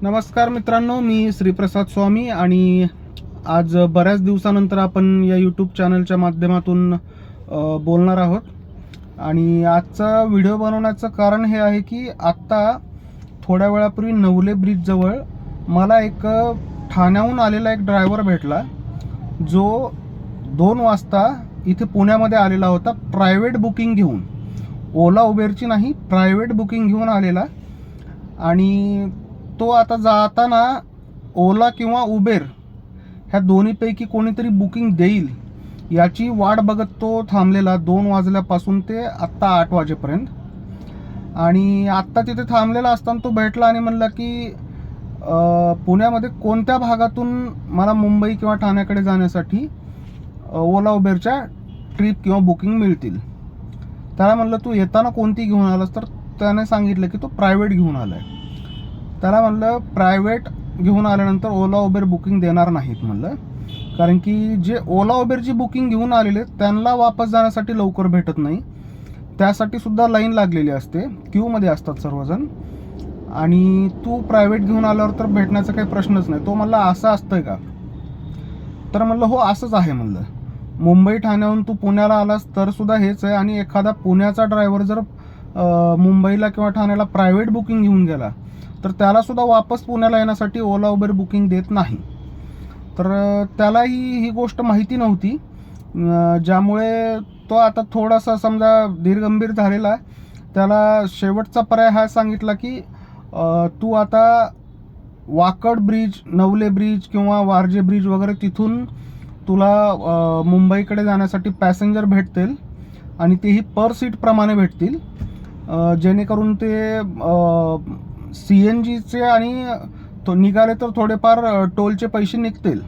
नमस्कार मित्रांनो, मी श्रीप्रसाद स्वामी आणि आज बऱ्याच दिवसानंतर आपण या यूट्यूब चॅनलच्या माध्यमातून बोलणार आहोत. आणि आजचा व्हिडिओ बनवण्याचं कारण हे आहे की आत्ता थोड्या वेळापूर्वी नवले ब्रिजजवळ मला एक ठाण्याहून आलेला एक ड्रायव्हर भेटला, जो 2 वाजता इथे पुण्यामध्ये आलेला होता प्रायव्हेट बुकिंग घेऊन. ओला उबेरची नाही, प्रायव्हेट बुकिंग घेऊन आलेला. आणि तो आता जाताना ओला किंवा उबेर ह्या दोन्हीपैकी कोणीतरी बुकिंग देईल याची वाट बघत तो थांबलेला 2 वाजल्यापासून ते आत्ता 8 वाजेपर्यंत. आणि आत्ता तिथे थांबलेला असताना तो भेटला आणि म्हणला की पुण्यामध्ये कोणत्या भागातून मला मुंबई किंवा ठाण्याकडे जाण्यासाठी ओला उबेरच्या ट्रिप किंवा बुकिंग मिळतील. त्याला म्हणलं तू येताना कोणती घेऊन आलास, तर त्याने सांगितलं की तो प्रायव्हेट घेऊन आला आहे. त्याला म्हणलं प्रायव्हेट घेऊन आल्यानंतर ओला उबेर बुकिंग देणार नाहीत म्हणलं, कारण की जे ओला उबेरची बुकिंग घेऊन आलेले त्यांना वापस जाण्यासाठी लवकर भेटत नाही, त्यासाठी सुद्धा लाईन लागलेली असते, क्यूमध्ये असतात सर्वजण. आणि तू प्रायव्हेट घेऊन आल्यावर तर भेटण्याचा काही प्रश्नच नाही. तो म्हणला असं असतंय का? तर म्हणलं हो असंच आहे म्हणलं. मुंबई ठाण्याहून तू पुण्याला आलास तर सुद्धा हेच आहे. आणि एखादा पुण्याचा ड्रायव्हर जर मुंबईला किंवा ठाण्याला प्रायव्हेट बुकिंग घेऊन गेला तर त्याला सुद्धा वापस पुण्याला येण्यासाठी ओला उबेर बुकिंग देत नाही. तर त्यालाही ही गोष्ट माहिती नव्हती, ज्यामुळे तो आता थोडासा समजा धीरगंभीर झालेला. त्याला शेवटचा पर्याय हा सांगितला की तू आता वाकड ब्रिज, नवले ब्रिज किंवा वारजे ब्रिज वगैरे तिथून तुला मुंबईकडे जाण्यासाठी पॅसेंजर भेटतील आणि तेही पर सीटप्रमाणे भेटतील, जेणेकरून ते CNGचे आणि तो निघाले तर थोडेफार टोलचे पैसे निघतील.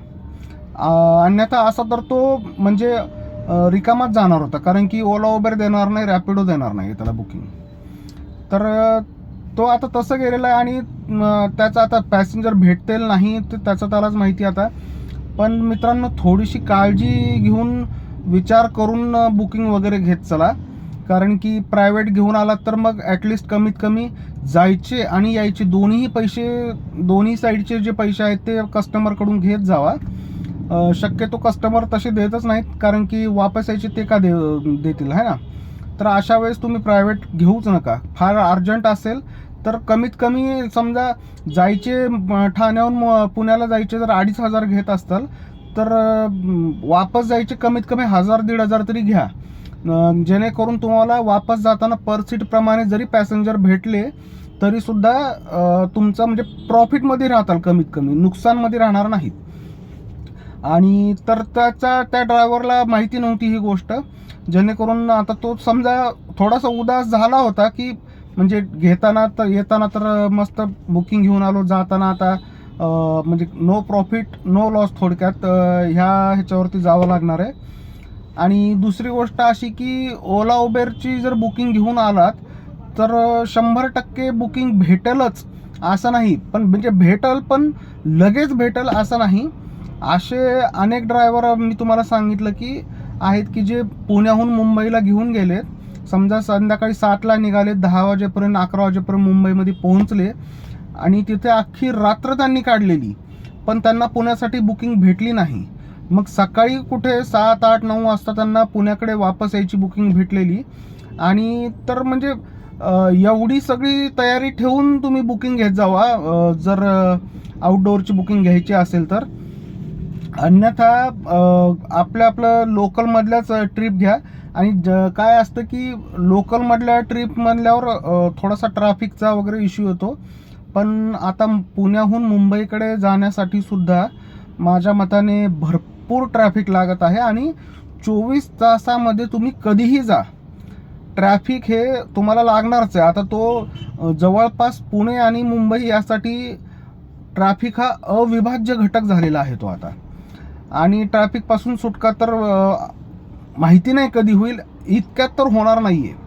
अन्यथा असा तर तो म्हणजे रिकामाच जाणार होता, कारण की ओला उबेर देणार नाही, रॅपिडो देणार नाही त्याला बुकिंग. तर तो आता तसं गेलेला आहे आणि त्याचा आता पॅसेंजर भेटतील नाही ते त्याचं त्यालाच माहिती आता. पण मित्रांनो, थोडीशी काळजी घेऊन विचार करून बुकिंग वगैरे घेत चला, कारण की प्रायव्हेट घेऊन आलात तर मग ॲटलिस्ट कमीत कमी जायचे आणि यायचे दोन्ही पैसे, दोन्ही साईडचे जे पैसे आहेत ते कस्टमरकडून घेत जावा. शक्यतो कस्टमर तसे देतच नाहीत, कारण की वापस यायचे ते का देतील आहे ना. तर अशा वेळेस तुम्ही प्रायव्हेट घेऊच नका. फार अर्जंट असेल तर कमीत कमी समजा जायचे ठाण्याहून पुण्याला जायचे जर 2,500 घेत असताल तर वापस जायचे कमीत कमी 1,000-1,500 तरी घ्या, जेणेकरून तुम्हाला वापस जाताना पर सीटप्रमाणे जरी पॅसेंजर भेटले तरी सुद्धा तुमचं म्हणजे प्रॉफिटमध्ये राहताल, कमीत कमी नुकसानमध्ये राहणार नाहीत. आणि तर त्या ड्रायव्हरला माहिती नव्हती ही गोष्ट, जेणेकरून आता तो समजा थोडासा उदास झाला होता की म्हणजे घेताना तर येताना तर मस्त बुकिंग घेऊन आलो, जाताना आता म्हणजे नो प्रॉफिट नो लॉस थोडक्यात ह्याच्यावरती जावं लागणार आहे. आणि दुसरी गोष्ट अशी की ओला उबेरची जर बुकिंग घेऊन आलात तर 100% बुकिंग भेटेलच असं नाही, पण म्हणजे भेटल पण लगेच भेटेल असं नाही. असे अनेक ड्रायव्हर मी तुम्हाला सांगितलं की आहेत की जे पुण्याहून मुंबईला घेऊन गेलेत. समजा संध्याकाळी 7ला निघाले, 10 वाजेपर्यंत 11 वाजेपर्यंत मुंबईमध्ये पोहोचले आणि तिथे अख्खी रात्र त्यांनी काढलेली, पण त्यांना पुण्यासाठी बुकिंग भेटली नाही. मग सकाळी कुठे 7, 8, 9 वाजता त्यांना पुण्याकडे वापस यायची बुकिंग भेटलेली. आणि तर म्हणजे एवढी सगळी तयारी ठेवून तुम्ही बुकिंग घेत जावा जर आउटडोअरची बुकिंग घ्यायची असेल तर. अन्यथा आपलं लोकलमधल्याच ट्रिप घ्या. आणि काय असतं की लोकलमधल्या ट्रिप म्हणल्यावर थोडासा ट्रॅफिकचा वगैरे इश्यू होतो, पण आता पुण्याहून मुंबईकडे जाण्यासाठी सुद्धा माझ्या मताने भरपूर ट्रॅफिक लागत आहे. आणि 24 तासामध्ये तुम्ही कधीही जा, ट्रॅफिक हे तुम्हाला लागणारच आहे. आता तो जवळपास पुणे आणि मुंबई यासाठी ट्रॅफिक हा अविभाज्य घटक झालेला आहे तो आता. आणि ट्रॅफिकपासून सुटका तर माहिती नाही कधी होईल, इतक्यात तर होणार नाही आहे.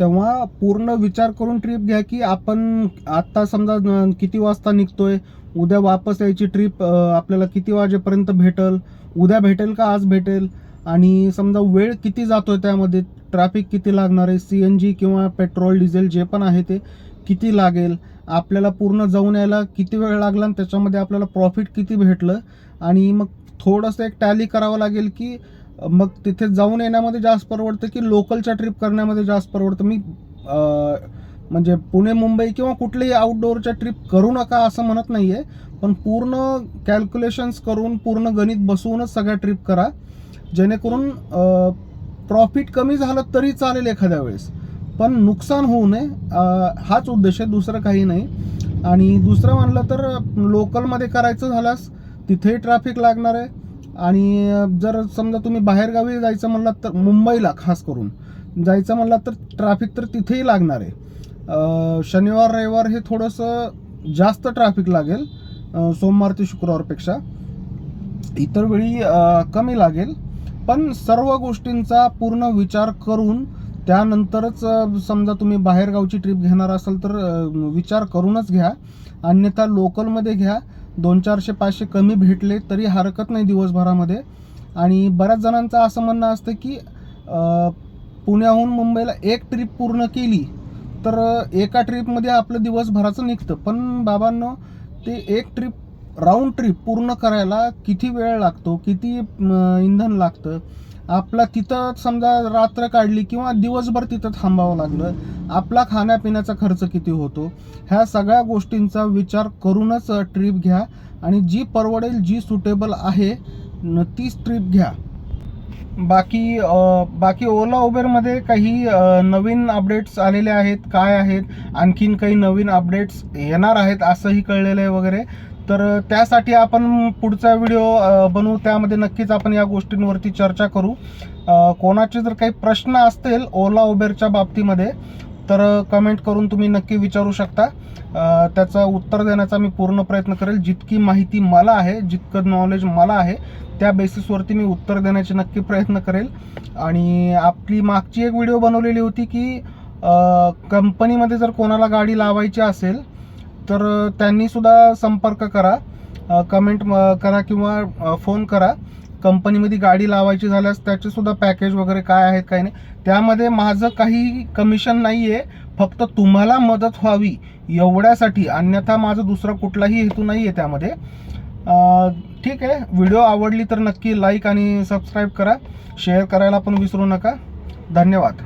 तेव्हा पूर्ण विचार करून ट्रिप घ्या की आपण आत्ता समजा किती वाजता निघतोय, उद्या वापस यायची ट्रिप आपल्याला किती वाजेपर्यंत भेटेल, उद्या भेटेल का आज भेटेल, आणि समजा वेळ किती जातोय, त्यामध्ये ट्रॅफिक किती लागणार आहे, CNG किंवा पेट्रोल डिझेल जे पण आहे ते किती लागेल, आपल्याला पूर्ण जाऊन यायला किती वेळ लागला आणि त्याच्यामध्ये आपल्याला प्रॉफिट किती भेटलं, आणि मग थोडंसं एक टॅली करावं लागेल की मग तिथे जाऊन येण्यामध्ये जास्त परवडतं की लोकलच्या ट्रिप करण्यामध्ये जास्त परवडतं. मी म्हणजे पुणे मुंबई किंवा कुठलीही आउटडोअरच्या ट्रिप करू नका असं म्हणत नाही आहे, पण पूर्ण कॅल्क्युलेशन्स करून पूर्ण गणित बसवूनच सगळ्या ट्रिप करा, जेणेकरून प्रॉफिट कमी झालं तरी चालेल एखाद्या वेळेस, पण नुकसान होऊ नये, हाच उद्देश आहे, दुसरं काही नाही. आणि दुसरं म्हणलं तर लोकलमध्ये करायचं झाल्यास तिथेही ट्रॅफिक लागणार आहे, आणि जर समजा तुम्ही बाहेरगावी जायचं म्हणलात तर मुंबईला खास करून जायचं म्हणलात तर ट्रॅफिक तर तिथेही लागणार आहे. शनिवार रविवार हे थोडंसं जास्त ट्रॅफिक लागेल सोमवार ते शुक्रवारपेक्षा, इतर वेळी कमी लागेल. पण सर्व गोष्टींचा पूर्ण विचार करून त्यानंतरच समजा तुम्ही बाहेरगावची ट्रिप घेणार असाल तर विचार करूनच घ्या, अन्यथा लोकलमध्ये घ्या. 200-400-500 कमी भेटले तरी हरकत नाही दिवसभरामध्ये. आणि बऱ्याच जणांचं असं म्हणणं असतं की पुण्याहून मुंबईला एक ट्रिप पूर्ण केली तर एका ट्रिपमध्ये आपलं दिवसभराचं निघतं, पण बाबांनो ते एक ट्रिप राऊंड ट्रिप पूर्ण करायला किती वेळ लागतो, किती इंधन लागतं, आपला तिथं समजा रात्र काढली किंवा दिवसभर तिथं थांबावं लागलं, आपला खाण्यापिण्याचा खर्च किती होतो, ह्या सगळ्या गोष्टींचा विचार करूनच ट्रिप घ्या, आणि जी परवडेल, जी सुटेबल आहे तीच ट्रिप घ्या. बाकी ओला उबेरमध्ये काही नवीन अपडेट्स आलेले आहेत, काय आहेत, आणखीन काही नवीन अपडेट्स येणार आहेत असंही कळलेलं आहे वगैरे. तर त्यासाठी आपण पुढचा व्हिडिओ बनवू, त्यामध्ये नक्कीच आपण या गोष्टींवरती चर्चा करू. कोणाचे जर काही प्रश्न असतील ओला उबेरच्या बाबतीमध्ये तर कमेंट करून तुम्ही नक्की विचारू शकता. त्याचं उत्तर देण्याचा मी पूर्ण प्रयत्न करेल. जितकी माहिती मला आहे, जितकं नॉलेज मला आहे त्या बेसिसवरती मी उत्तर देण्याचे नक्की प्रयत्न करेल. आणि आपली मागची एक व्हिडिओ बनवलेली होती की कंपनीमध्ये जर कोणाला गाडी लावायची असेल तर त्यांनीसुद्धा संपर्क करा, कमेंट करा किंवा फोन करा. कंपनीमध्ये गाडी लावायची झाल्यास त्याचेसुद्धा पॅकेज वगैरे काय आहेत काय नाही, त्यामध्ये माझं काही कमिशन नाही आहे, फक्त तुम्हाला मदत व्हावी एवढ्यासाठी, अन्यथा माझं दुसरा कुठलाही हेतू नाही आहे त्यामध्ये. ठीक आहे, व्हिडिओ आवडली तर नक्की लाईक आणि सबस्क्राईब करा, शेअर करायला पण विसरू नका. धन्यवाद.